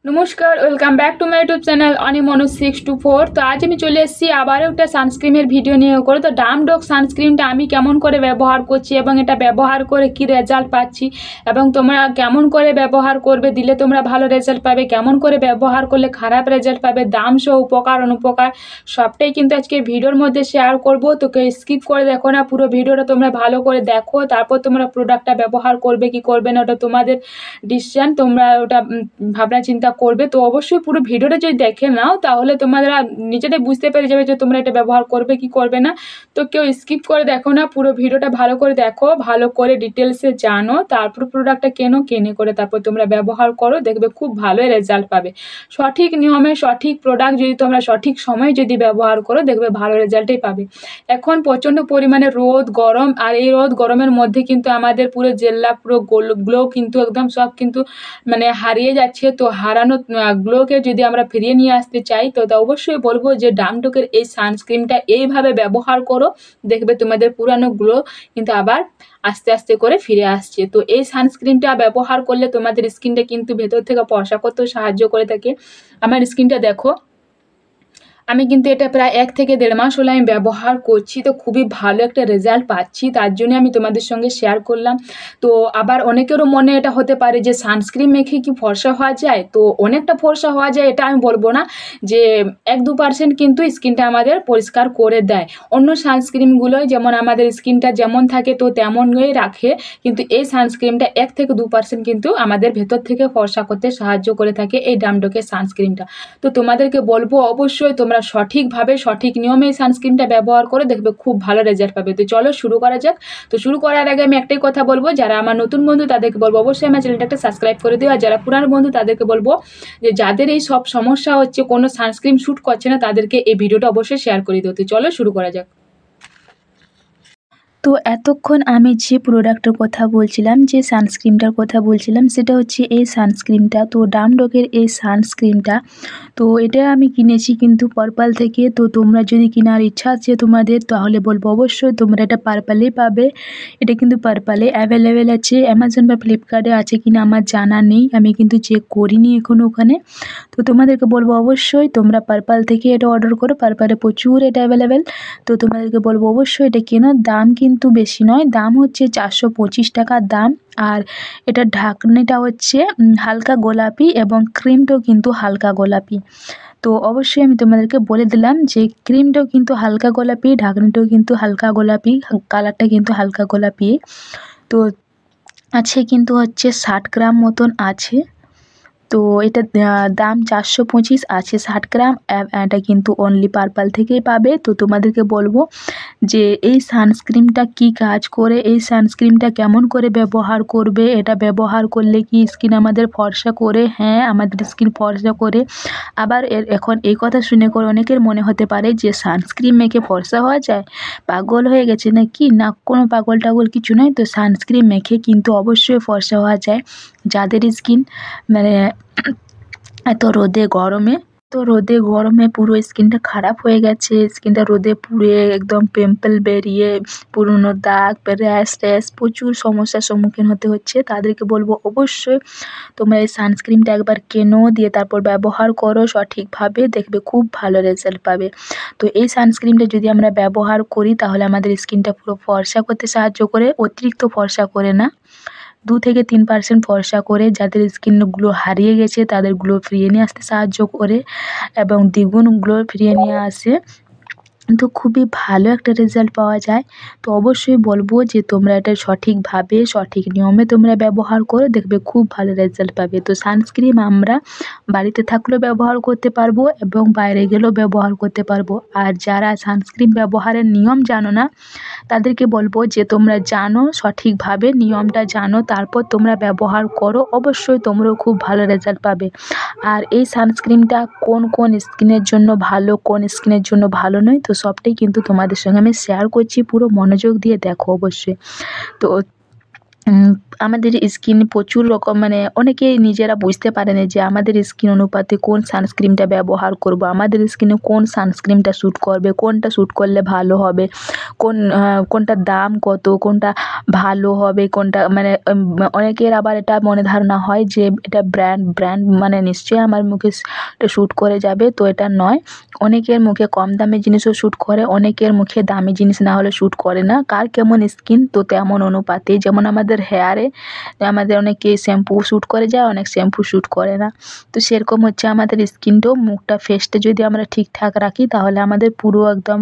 নমস্কার, welcome back to my YouTube channel অনিমনোজ 624। তো আজ আমি চলে এসেছি আবারও একটা সানস্ক্রিনের ভিডিও নিয়ে করে। তো ডামডক সানস্ক্রিনটা আমি কেমন করে ব্যবহার করছি এবং এটা ব্যবহার করে কি রেজাল্ট পাচ্ছি এবং তোমরা কেমন করে ব্যবহার করবে, দিলে তোমরা ভালো রেজাল্ট পাবে, কেমন করে ব্যবহার করলে খারাপ রেজাল্ট পাবে, দাম সহ উপকার অনুপকার সবটাই কিন্তু আজকে ভিডিওর মধ্যে শেয়ার করবো। তো কেউ স্কিপ করে দেখো না, পুরো ভিডিওটা তোমরা ভালো করে দেখো, তারপর তোমরা প্রোডাক্টটা ব্যবহার করবে কি করবে না ওটা তোমাদের ডিসিশন, তোমরা ওটা ভাবনা চিন্তা করবে। তো অবশ্যই পুরো ভিডিওটা যদি দেখে নাও তাহলে তোমরা নিজেরাই বুঝতে পেরে যাবে যে তোমরা এটা ব্যবহার করবে কি করবে না। তো কেউ স্কিপ করে দেখো না, পুরো ভিডিওটা ভালো করে দেখো, ভালো করে ডিটেলসে জানো, তারপর প্রোডাক্টটা কিনে করে তারপর তোমরা ব্যবহার করো, দেখবে খুব ভালো রেজাল্ট পাবে। সঠিক নিয়মে সঠিক প্রোডাক্ট যদি তোমরা সঠিক সময়ে যদি ব্যবহার করো দেখবে ভালো রেজাল্টই পাবে। এখন প্রচণ্ড পরিমাণে রোদ গরম, আর এই রোদ গরমের মধ্যে কিন্তু আমাদের পুরো জেল্লা পুরো গ্লো কিন্তু একদম সব কিন্তু মানে হারিয়ে যাচ্ছে। তো হারানো গ্লোকে যদি আমরা ফিরিয়ে নিয়ে আসতে চাই তো অবশ্যই বলবো যে ডামডকের এই সানস্ক্রিনটা এইভাবে ব্যবহার করো, দেখবে তোমাদের পুরানো গ্লো কিন্তু আবার আস্তে আস্তে করে ফিরে আসছে। তো এই সানস্ক্রিনটা ব্যবহার করলে তোমাদের স্কিনটা কিন্তু ভেতর থেকে ফর্সা করতেও সাহায্য করে থাকে। আমার স্কিনটা দেখো, আমি কিন্তু এটা প্রায় 1 থেকে 1.5 মাস হলো আমি ব্যবহার করছি। তো খুবই ভালো একটা রেজাল্ট পাচ্ছি, তার জন্য আমি তোমাদের সঙ্গে শেয়ার করলাম। তো আবার অনেকেরও মনে এটা হতে পারে যে সানস্ক্রিন মেখে কি ফর্সা হওয়া যায়? তো অনেকটা ফর্সা হওয়া যায় এটা আমি বলবো না, যে 1-2% কিন্তু স্কিনটা আমাদের পরিষ্কার করে দেয়। অন্য সানস্ক্রিনগুলোই যেমন আমাদের স্কিনটা যেমন থাকে তো তেমনই রাখে, কিন্তু এই সানস্ক্রিনটা 1 থেকে 2% কিন্তু আমাদের ভেতর থেকে ফর্সা করতে সাহায্য করে থাকে এই ডামডকের সানস্ক্রিনটা। তো তোমাদেরকে বলবো অবশ্যই তোমরা সঠিকভাবে সঠিক নিয়মে এই সানস্ক্রিনটা ব্যবহার করে দেখবে খুব ভালো রেজাল্ট পাবে। তো চলো শুরু করা যাক। তো শুরু করার আগে আমি একটাই কথা বলবো, যারা আমার নতুন বন্ধু তাদেরকে বলবো অবশ্যই আমার চ্যানেলটাকে সাবস্ক্রাইব করে দিও, আর যারা পুরানো বন্ধু তাদেরকে বলবো যে যাদের এই সব সমস্যা হচ্ছে, কোনো সানস্ক্রিন শ্যুট করছে না, তাদেরকে এই ভিডিওটা অবশ্যই শেয়ার করে দিও। তো চলো শুরু করা যাক। তো এতক্ষণ আমি যে প্রোডাক্টের কথা বলছিলাম, যে সানস্ক্রিনটার কথা বলছিলাম, সেটা হচ্ছে এই সানস্ক্রিনটা। তো ডামডকের এই সানস্ক্রিনটা, তো এটা আমি কিনেছি কিন্তু পার্পল থেকে। তো তোমরা যদি কেনার ইচ্ছা আছে তোমাদের, তাহলে বলবো অবশ্যই তোমরা এটা পার্পলেই পাবে। এটা কিন্তু পার্পলে অ্যাভেলেবেল আছে, অ্যামাজন বা ফ্লিপকার্টে আছে কিনা আমার জানা নেই, আমি কিন্তু চেক করিনি এখন ওখানে। তো তোমাদেরকে বলবো অবশ্যই তোমরা পার্পল থেকে এটা অর্ডার করো, পার্পলে প্রচুর এটা অ্যাভেলেবেল। তো তোমাদেরকে বলবো অবশ্যই এটা কেনো, দাম কিন্তু বেশি নয়, দাম হচ্ছে 425 টাকা দাম। আর এটার ঢাকনিটা হচ্ছে হালকা গোলাপি এবং ক্রিমটাও কিন্তু হালকা গোলাপি। তো অবশ্যই আমি তোমাদেরকে বলে দিলাম যে ক্রিমটাও কিন্তু হালকা গোলাপি, ঢাকনিটাও কিন্তু হালকা গোলাপি, কালারটা কিন্তু হালকা গোলাপি। তো আছে কিন্তু হচ্ছে 60 গ্রাম মতন আছে। তো এটা দাম 425 আছে 60 গ্রাম। এটা কিন্তু অনলি পার্পল থেকেই পাবে। তো তোমাদেরকে বলবো যে এই সানস্ক্রিনটা কি কাজ করে, এই সানস্ক্রিনটা কেমন করে ব্যবহার করবে, এটা ব্যবহার করলে কি স্কিন আমাদের ফর্সা করে? হ্যাঁ, আমাদের স্কিন ফর্সা করে। আবার এখন এই কথা শুনে করে অনেকের মনে হতে পারে যে সানস্ক্রিন মেখে ফর্সা হওয়া যায়, পাগল হয়ে গেছে নাকি? না, কোনো পাগল টাগল কিছু নয়। তো সানস্ক্রিন মেখে কিন্তু অবশ্যই ফর্সা হওয়া যায়। যাদের স্কিন মানে এত রোদে গরমে পুরো স্কিনটা খারাপ হয়ে গেছে, স্কিনটা রোদে পুড়ে একদম পিম্পল বেরিয়ে পুরনো দাগ, র্যাশ প্রচুর সমস্যার সম্মুখীন হতে হচ্ছে, তাদেরকে বলবো অবশ্যই তোমরা এই সানস্ক্রিনটা একবার কেনো, দিয়ে তারপর ব্যবহার করো সঠিকভাবে, দেখবে খুব ভালো রেজাল্ট পাবে। তো এই সানস্ক্রিনটা যদি আমরা ব্যবহার করি তাহলে আমাদের স্কিনটা পুরো ফর্সা করতে সাহায্য করে, অতিরিক্ত ফর্সা করে না, 2 থেকে 3% ফর্সা করে। যাদের স্কিন গ্লো হারিয়ে গেছে তাদের গ্লো ফিরিয়ে নিয়ে আসতে সাহায্য করে এবং দ্বিগুণ গ্লো ফিরিয়ে নিয়ে আসে। তো খুবই ভালো একটা রেজাল্ট পাওয়া যায়। তো অবশ্যই বলবো যে তোমরা এটা সঠিকভাবে সঠিক নিয়মে তোমরা ব্যবহার করো, দেখবে খুব ভালো রেজাল্ট পাবে। তো সানস্ক্রিন আমরা বাড়িতে থাকলেও ব্যবহার করতে পারবো এবং বাইরে গেলেও ব্যবহার করতে পারবো। আর যারা সানস্ক্রিন ব্যবহারের নিয়ম জানো না তাদেরকে বলবো যে তোমরা জানো, সঠিকভাবে নিয়মটা জানো, তারপর তোমরা ব্যবহার করো, অবশ্যই তোমরাও খুব ভালো রেজাল্ট পাবে। আর এই সানস্ক্রিনটা কোন স্কিনের জন্য ভালো, কোন স্কিনের জন্য ভালো নয়, তো সবটাই কিন্তু তোমাদের সঙ্গে আমি শেয়ার করছি, পুরো মনোযোগ দিয়ে দেখো অবশ্যই। তো আমাদের স্কিন প্রচুর রকম মানে অনেকেই নিজেরা বুঝতে পারে না যে আমাদের স্কিন অনুপাতে কোন সানস্ক্রিনটা ব্যবহার করব, আমাদের স্কিনে কোন সানস্ক্রিনটা শ্যুট করবে, কোনটা শ্যুট করলে ভালো হবে, কোনটার দাম কত, কোনটা ভালো হবে, কোনটা মানে অনেকের আবার এটা মনে ধারণা হয় যে এটা ব্র্যান্ড মানে নিশ্চয়ই আমার মুখে এটা শ্যুট করে যাবে, তো এটা নয়। অনেকের মুখে কম দামি জিনিসও শ্যুট করে, অনেকের মুখে দামি জিনিস না হলে শ্যুট করে না। কার কেমন স্কিন তো তেমন অনুপাতে, যেমন আমাদের হেয়ারে আমাদের অনেকে শ্যাম্পু শ্যুট করে যায়, অনেক শ্যাম্পু শ্যুট করে না। তো সেরকম হচ্ছে আমাদের স্কিনটাও, মুখটা ফেসটা যদি আমরা ঠিকঠাক রাখি তাহলে আমাদের পুরো একদম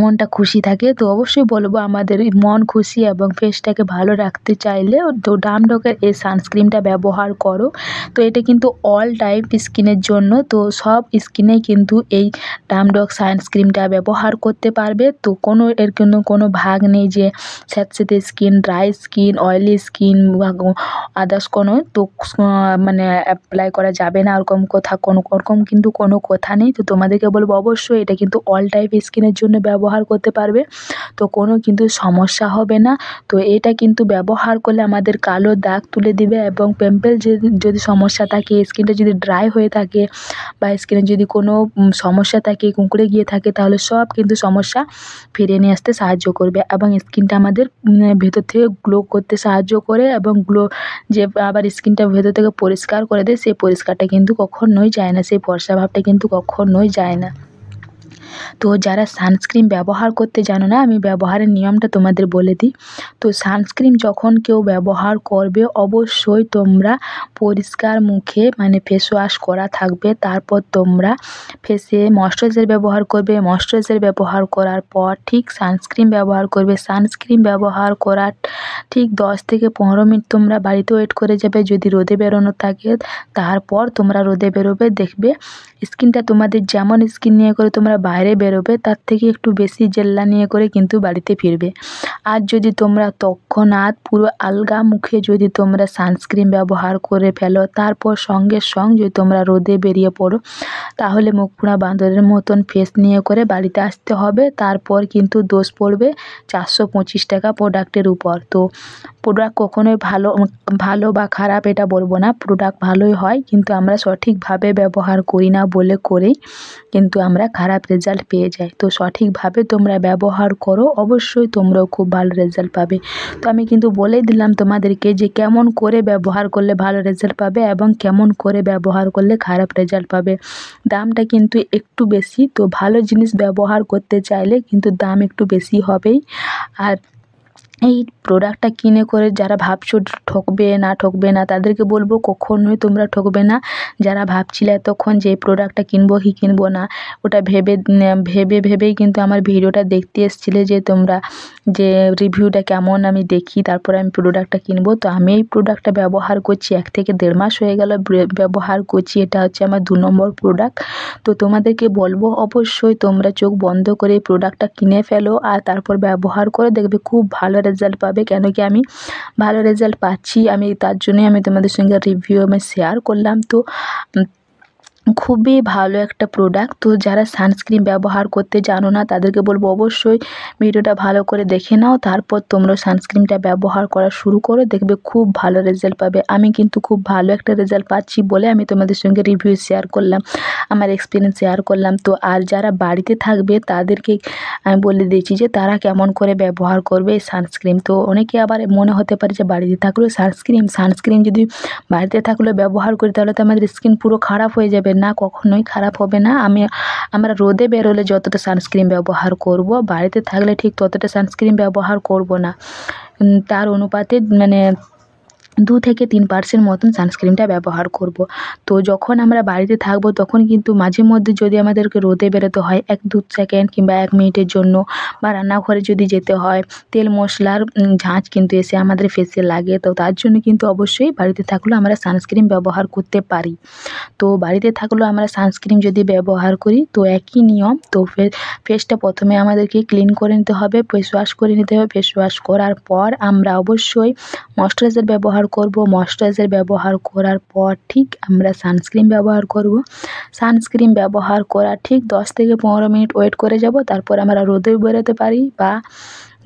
মনটা খুশি থাকে। তো অবশ্যই বলবো আমাদের এই মন খুশি এবং ফেসটাকে ভালো রাখতে চাইলে তো ডামডকের এই সানস্ক্রিনটা ব্যবহার করো। তো এটা কিন্তু অল টাইপ স্কিনের জন্য, তো সব স্কিনে কিন্তু এই ডামডক সানস্ক্রিনটা ব্যবহার করতে পারবে। তো এর কিন্তু কোনো ভাগ নেই যে স্যাঁতসেঁতে skin, dry skin, oily skin বা আদার্স কোনো তো মানে অ্যাপ্লাই করা যাবে না ওরকম কিন্তু কোনো কথা নেই। তো তোমাদেরকে বলবো অবশ্যই এটা কিন্তু অল টাইপ স্কিনের জন্য ব্যবহার করতে পারবে, তো কোনো কিন্তু সমস্যা হবে না। তো এটা কিন্তু ব্যবহার করলে আমাদের কালো দাগ তুলে দিবে এবং পিম্পল যদি সমস্যা থাকে, স্কিনটা যদি ড্রাই হয়ে থাকে বা স্কিনে যদি কোনো সমস্যা থাকে, কুঁকড়ে গিয়ে থাকে, তাহলে সব কিন্তু সমস্যা ফিরিয়ে নিয়ে আসতে সাহায্য করবে এবং স্কিনটা আমাদের ভেতর থেকে গ্লো করতে সাহায্য করে এবং গ্লো যে আবার স্কিনটা ভেতর থেকে পরিষ্কার করে দেয়, সেই পরিষ্কারটা কিন্তু কখনোই যায় না, সেই ফর্সা ভাবটা কিন্তু কখনোই যায় না। তো যারা সানস্ক্রিন ব্যবহার করতে জানো না, আমি ব্যবহারের নিয়মটা তোমাদের বলে দিই। তো সানস্ক্রিন যখন কেউ ব্যবহার করবে অবশ্যই তোমরা পরিষ্কার মুখে মানে ফেস ওয়াশ করা থাকবে, তারপর তোমরা ফেসে ময়শ্চারাইজার ব্যবহার করবে, ময়শ্চারাইজার ব্যবহার করার পর ঠিক সানস্ক্রিন ব্যবহার করবে। সানস্ক্রিন ব্যবহার করার ঠিক 10 থেকে 15 মিনিট তোমরা বাড়িতে ওয়েট করে যাবে যদি রোদে বেরোনো থাকে, তারপর তোমরা রোদে বেরোবে, দেখবে স্কিনটা তোমাদের যেমন স্কিন নিয়ে করে তোমরা বাইরে বেরোবে তার থেকে একটু বেশি জেল্লা নিয়ে করে কিন্তু বাড়িতে ফিরবে। আর যদি তোমরা তৎক্ষণাৎ পুরো আলগা মুখে যদি তোমরা সানস্ক্রিন ব্যবহার করে ফেলো, তারপর সঙ্গে যদি তোমরা রোদে বেরিয়ে পড়ো, তাহলে মুখ পুরা বাঁদরের মতন ফেস নিয়ে করে বাড়িতে আসতে হবে। তারপর কিন্তু দোষ পড়বে 425 টাকা প্রোডাক্টের উপর। তো প্রোডাক্ট কখনোই ভালো বা খারাপ এটা বলবো না, প্রোডাক্ট ভালোই হয়, কিন্তু আমরা সঠিকভাবে ব্যবহার করি না বলে করেই কিন্তু আমরা খারাপ রেজাল্ট পেয়ে যাই। তো সঠিকভাবে তোমরা ব্যবহার করো, অবশ্যই তোমরাও খুব ভালো রেজাল্ট পাবে। তো আমি কিন্তু বলেই দিলাম তোমাদেরকে যে কেমন করে ব্যবহার করলে ভালো রেজাল্ট পাবে এবং কেমন করে ব্যবহার করলে খারাপ রেজাল্ট পাবে। দামটা কিন্তু একটু বেশি, তো ভালো জিনিস ব্যবহার করতে চাইলে কিন্তু দাম একটু বেশি হবেই। আর এই প্রোডাক্টটা কিনে করে যারা ভাবছো ঠকবে না তাদেরকে বলবো কখনোই তোমরা ঠকবে না। যারা ভাবছিলে এতক্ষণ যে এই প্রোডাক্টটা কিনবো কি কিনবো না, ওটা ভেবেই কিন্তু আমার ভিডিওটা দেখতে এসেছিলে যে তোমরা যে রিভিউটা কেমন আমি দেখি তারপরে আমি প্রোডাক্টটা কিনবো। তো আমি এই প্রোডাক্টটা ব্যবহার করছি 1 থেকে 1.5 মাস হয়ে গেল ব্যবহার করছি, এটা হচ্ছে আমার 2 নম্বর প্রোডাক্ট। তো তোমাদেরকে বলবো অবশ্যই তোমরা চোখ বন্ধ করে এই প্রোডাক্টটা কিনে ফেলো আর তারপর ব্যবহার করে দেখবে খুব ভালো রেজাল্ট পাবে। কেন কি আমি ভালো রেজাল্ট পাচ্ছি, আমি তার জন্যই আমি তোমাদের সঙ্গে রিভিউ আমি শেয়ার করলাম। তো খুবই ভালো একটা প্রোডাক্ট। তো যারা সানস্ক্রিন ব্যবহার করতে জানো না তাদেরকে বলবো অবশ্যই ভিডিওটা ভালো করে দেখে নাও, তারপর তোমরা সানস্ক্রিনটা ব্যবহার করা শুরু করো, দেখবে খুব ভালো রেজাল্ট পাবে। আমি কিন্তু খুব ভালো একটা রেজাল্ট পাচ্ছি বলে আমি তোমাদের সঙ্গে রিভিউ শেয়ার করলাম, আমার এক্সপিরিয়েন্স শেয়ার করলাম। তো আর যারা বাড়িতে থাকবে তাদেরকে আমি বলে দিয়েছি যে তারা কেমন করে ব্যবহার করবে এই সানস্ক্রিন। তো অনেকে আবার মনে হতে পারে যে বাড়িতে থাকলেও সানস্ক্রিন যদি বাড়িতে থাকলেও ব্যবহার করি তাহলে তো আমাদের স্কিন পুরো খারাপ হয়ে যাবে। না, কখনোই খারাপ হবে না। আমরা রোদে বেরোলে যতটা সানস্ক্রিন ব্যবহার করব, বাড়িতে থাকলে ঠিক ততটা সানস্ক্রিন ব্যবহার করব না। তার অনুপাতে মানে 2 থেকে 3% মতন সানস্ক্রিনটা ব্যবহার করব। তো যখন আমরা বাড়িতে থাকবো তখন কিন্তু মাঝে মধ্যে যদি আমাদেরকে রোদে বেরোতে হয় 1-2 সেকেন্ড কিংবা 1 মিনিটের জন্য, বা রান্নাঘরে যদি যেতে হয়, তেল মশলার ঝাঁঝ কিন্তু এসে আমাদের ফেসে লাগে, তো তার জন্য কিন্তু অবশ্যই বাড়িতে থাকলেও আমরা সানস্ক্রিন ব্যবহার করতে পারি। তো বাড়িতে থাকলেও আমরা সানস্ক্রিন যদি ব্যবহার করি তো একই নিয়ম। তো ফেসটা প্রথমে আমাদেরকে ক্লিন করে নিতে হবে, ফেস ওয়াশ করে নিতে হবে। ফেস ওয়াশ করার পর আমরা অবশ্যই ময়শ্চারাইজার ব্যবহার করব। ময়শ্চারাইজার ব্যবহার করার পর ঠিক আমরা সানস্ক্রিন ব্যবহার করব। সানস্ক্রিন ব্যবহার করার ঠিক 10 থেকে 15 মিনিট ওয়েট করে যাব, তারপর আমরা রোদে বেরোতে পারি বা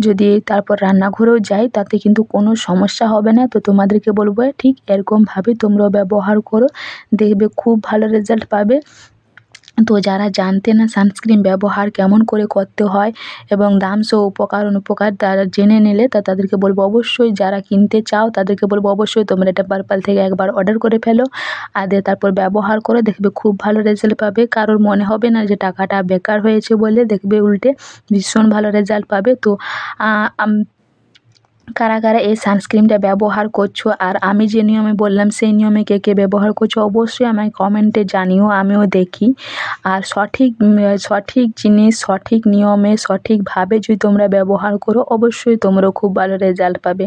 যদি তারপর রান্নাঘরেও যাই তাতে কিন্তু কোনো সমস্যা হবে না। তো তোমাদেরকে বলবো ঠিক এরকমভাবে তোমরাও ব্যবহার করো, দেখবে খুব ভালো রেজাল্ট পাবে। তো যারা জানতে না সানস্ক্রিন ব্যবহার কেমন করে করতে হয় এবং দাম সহ উপকার অনুপকার তারা জেনে নিলে তাদেরকে বলবো অবশ্যই, যারা কিনতে চাও তাদেরকে বলবো অবশ্যই তোমরা এটা পার্পল থেকে একবার অর্ডার করে ফেলো, আর দিয়ে তারপর ব্যবহার করে দেখবে খুব ভালো রেজাল্ট পাবে। কারোর মনে হবে না যে টাকাটা বেকার হয়েছে বলে, দেখবে উল্টে ভীষণ ভালো রেজাল্ট পাবে। তো কারা কারা এই সানস্ক্রিনটা ব্যবহার করছো আর আমি যে নিয়মে বললাম সেই নিয়মে কে কে ব্যবহার করছো অবশ্যই আমায় কমেন্টে জানিও, আমিও দেখি। আর সঠিক জিনিস সঠিক নিয়মে সঠিকভাবে যদি তোমরা ব্যবহার করো অবশ্যই তোমরাও খুব ভালো রেজাল্ট পাবে।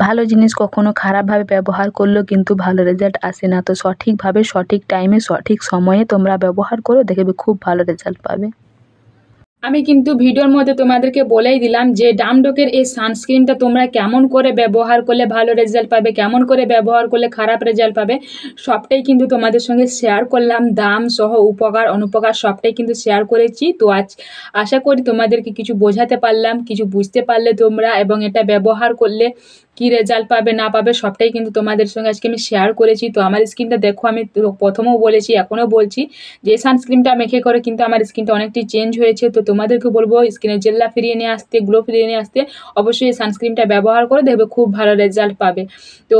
ভালো জিনিস কখনো খারাপভাবে ব্যবহার করলেও কিন্তু ভালো রেজাল্ট আসে না। তো সঠিকভাবে সঠিক টাইমে সঠিক সময়ে তোমরা ব্যবহার করো, দেখবে খুব ভালো রেজাল্ট পাবে। আমি কিন্তু ভিডিওর মধ্যে তোমাদেরকে বলেই দিলাম যে ডামডকের এই সানস্ক্রিনটা তোমরা কেমন করে ব্যবহার করলে ভালো রেজাল্ট পাবে, কেমন করে ব্যবহার করলে খারাপ রেজাল্ট পাবে, সবটাই কিন্তু তোমাদের সঙ্গে শেয়ার করলাম। দাম সহ উপকার অনুপকার সবটাই কিন্তু শেয়ার করেছি। তো আশা করি তোমাদেরকে কিছু বোঝাতে পারলাম, কিছু বুঝতে পারলে তোমরা, এবং এটা ব্যবহার করলে কি রেজাল্ট পাবে না পাবে সবটাই কিন্তু তোমাদের সঙ্গে আজকে আমি শেয়ার করেছি। তো আমার স্কিনটা দেখো, আমি প্রথমেও বলেছি এখনও বলছি যে সানস্ক্রিনটা মেখে করে কিন্তু আমার স্কিনটা অনেকটাই চেঞ্জ হয়েছে। তো তোমাদেরকে বলবো স্কিনের জেল্লা ফিরিয়ে নিয়ে আসতে, গ্লো ফিরিয়ে নিয়ে আসতে অবশ্যই এই সানস্ক্রিনটা ব্যবহার করে দেখবে খুব ভালো রেজাল্ট পাবে। তো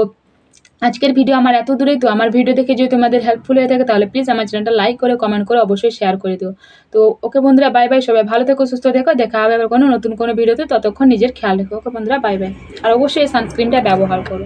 আজকের ভিডিও আমার এত দূরেই। তো আমার ভিডিও দেখে যদি তোমাদের হেল্পফুল হয়ে থাকে তাহলে প্লিজ আমার চ্যানেলটা লাইক করে কমেন্ট করে অবশ্যই শেয়ার করে দিও। তো ওকে বন্ধুরা, বাই বাই, সবাই ভালো থেকো সুস্থ থেকো, দেখা হবে আবার কোনো নতুন কোনো ভিডিওতে, ততক্ষণ নিজের খেয়াল রেখো। ওকে বন্ধুরা, বাই বাই, আর অবশ্যই এই সানস্ক্রিনটা ব্যবহার করো।